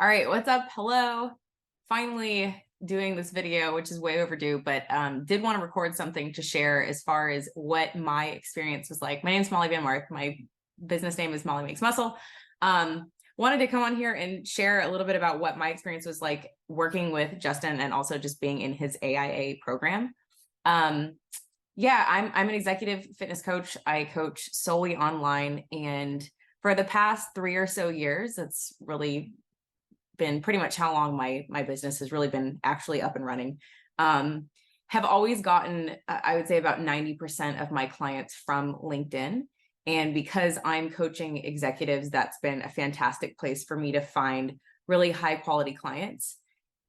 All right, what's up? Hello. Finally doing this video, which is way overdue, but did want to record something to share as far as what my experience was like. My name's Molly Van Mark. My business name is Molly Makes Muscle. Wanted to come on here and share a little bit about what my experience was like working with Justin and also just being in his AIA program. Yeah, I'm an executive fitness coach. I coach solely online, and for the past 3 or so years, that's really been pretty much how long my business has really been actually up and running. Have always gotten, I would say, about 90% of my clients from LinkedIn. And because I'm coaching executives, that's been a fantastic place for me to find really high quality clients.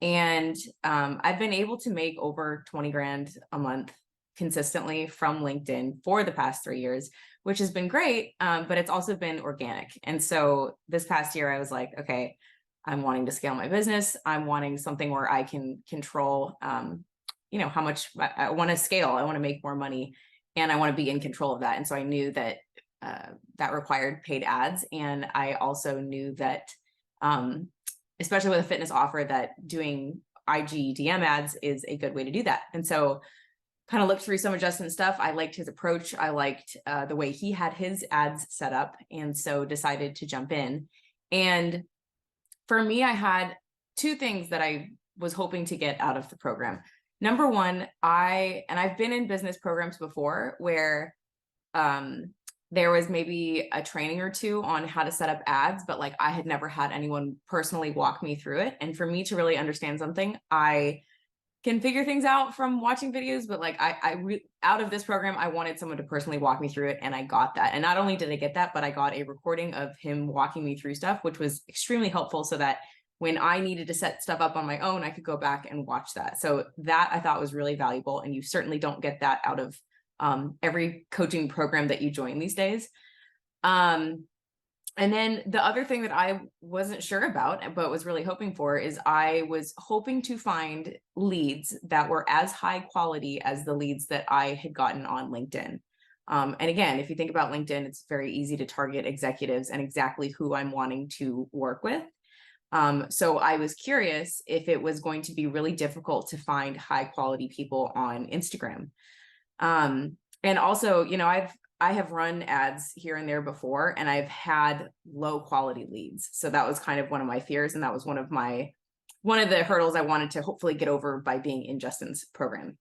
And I've been able to make over 20 grand a month consistently from LinkedIn for the past 3 years, which has been great, but it's also been organic. And so this past year, I was like, okay, I'm wanting to scale my business. I'm wanting something where I can control, how much I want to scale. I want to make more money, and I want to be in control of that. And so I knew that that required paid ads. And I also knew that, especially with a fitness offer, that doing IG DM ads is a good way to do that. And so kind of looked through some of Justin's stuff. I liked his approach. I liked the way he had his ads set up. And so decided to jump in. And for me, I had two things that I was hoping to get out of the program. Number one, I've been in business programs before where there was maybe a training or two on how to set up ads, but like I had never had anyone personally walk me through it. And for me to really understand something, I can figure things out from watching videos, but like out of this program, I wanted someone to personally walk me through it, and I got that. And not only did I get that, but I got a recording of him walking me through stuff, which was extremely helpful, so that when I needed to set stuff up on my own, I could go back and watch that. So that I thought was really valuable, and you certainly don't get that out of every coaching program that you join these days. And then the other thing that I wasn't sure about, but was really hoping for, is I was hoping to find leads that were as high quality as the leads that I had gotten on LinkedIn. And again, if you think about LinkedIn, it's very easy to target executives and exactly who I'm wanting to work with. So I was curious if it was going to be really difficult to find high quality people on Instagram. And also, I have run ads here and there before, and I've had low quality leads. So that was kind of one of my fears. And that was one of the hurdles I wanted to hopefully get over by being in Justin's program.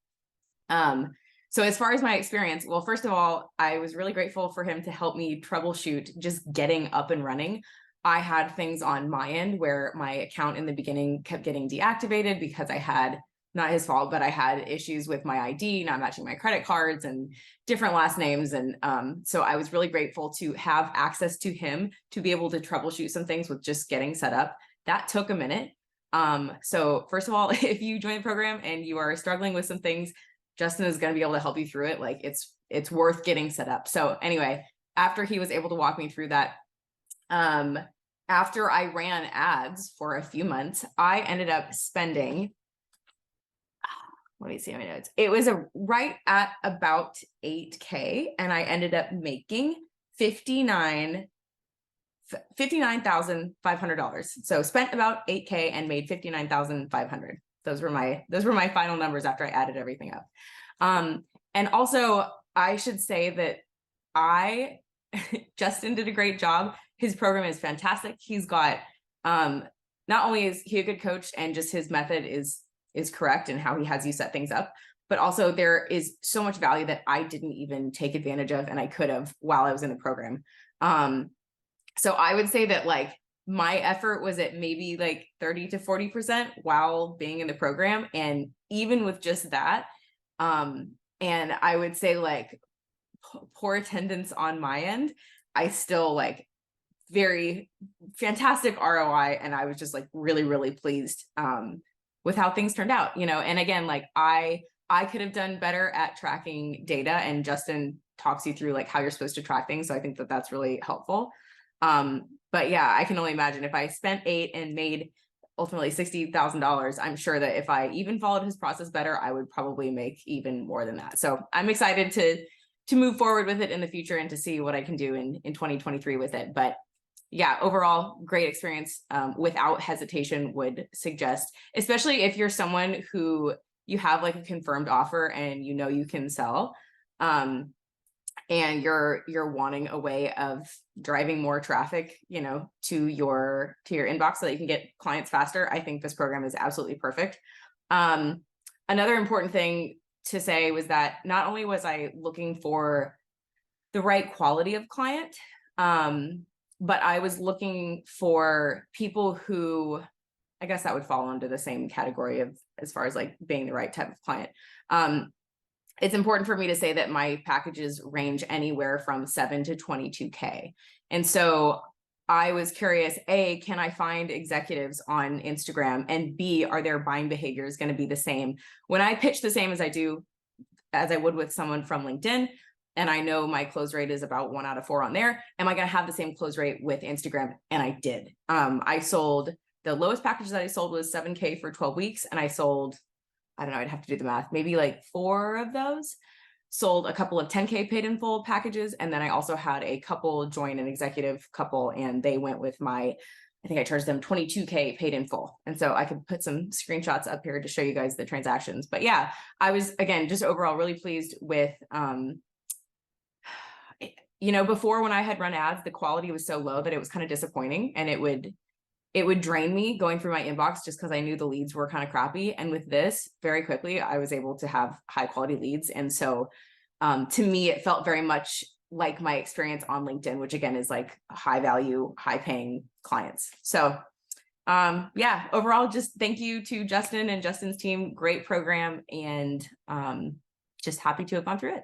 So as far as my experience, well, first of all, I was really grateful for him to help me troubleshoot just getting up and running. I had things on my end where my account in the beginning kept getting deactivated because I had, not his fault, but I had issues with my ID not matching my credit cards and different last names. And so I was really grateful to have access to him to be able to troubleshoot some things with just getting set up. That took a minute. So first of all, if you join the program and you are struggling with some things, Justin is going to be able to help you through it. Like it's worth getting set up. So anyway, after he was able to walk me through that, after I ran ads for a few months, I ended up spending, let me see my notes. It was right at about 8K, and I ended up making $59,500. So spent about 8K and made $59,500. Those were my final numbers after I added everything up. And also I should say that Justin did a great job. His program is fantastic. He's got, not only is he a good coach and just his method is correct and how he has you set things up, but also there is so much value that I didn't even take advantage of, and I could have while I was in the program. So I would say that like my effort was at maybe like 30 to 40% while being in the program. And even with just that, and I would say like poor attendance on my end, I still like very fantastic ROI. And I was just like really, really pleased with how things turned out, and again, like I could have done better at tracking data, and Justin talks you through like how you're supposed to track things. So I think that that's really helpful. But yeah, I can only imagine if I spent 8 and made ultimately $60,000, I'm sure that if I even followed his process better, I would probably make even more than that. So I'm excited to move forward with it in the future and to see what I can do in 2023 with it. But yeah, overall great experience. Without hesitation would suggest, especially if you're someone who you have like a confirmed offer and you know you can sell, and you're wanting a way of driving more traffic, you know, to your inbox so that you can get clients faster. I think this program is absolutely perfect. Another important thing to say was that not only was I looking for the right quality of client, but I was looking for people who, I guess that would fall under the same category of as far as like being the right type of client. It's important for me to say that my packages range anywhere from 7 to 22K. And so I was curious, A, can I find executives on Instagram? And B, are their buying behaviors going to be the same? When I pitch the same as I would with someone from LinkedIn, and I know my close rate is about 1 out of 4 on there, am I going to have the same close rate with Instagram? And I did. I sold, the lowest package that I sold was 7K for 12 weeks. And I sold, I don't know, I'd have to do the math, maybe like 4 of those. Sold a couple of 10K paid in full packages. And then I also had a couple join, an executive couple, and they went with my, I think I charged them 22K paid in full. And so I could put some screenshots up here to show you guys the transactions. But yeah, I was, again, just overall really pleased with, you know, before when I had run ads, the quality was so low that it was kind of disappointing, and it would drain me going through my inbox just because I knew the leads were kind of crappy. And with this, very quickly, I was able to have high quality leads. And so to me, it felt very much like my experience on LinkedIn, which again is like high value, high paying clients. So yeah, overall, just thank you to Justin and Justin's team. Great program, and just happy to have gone through it.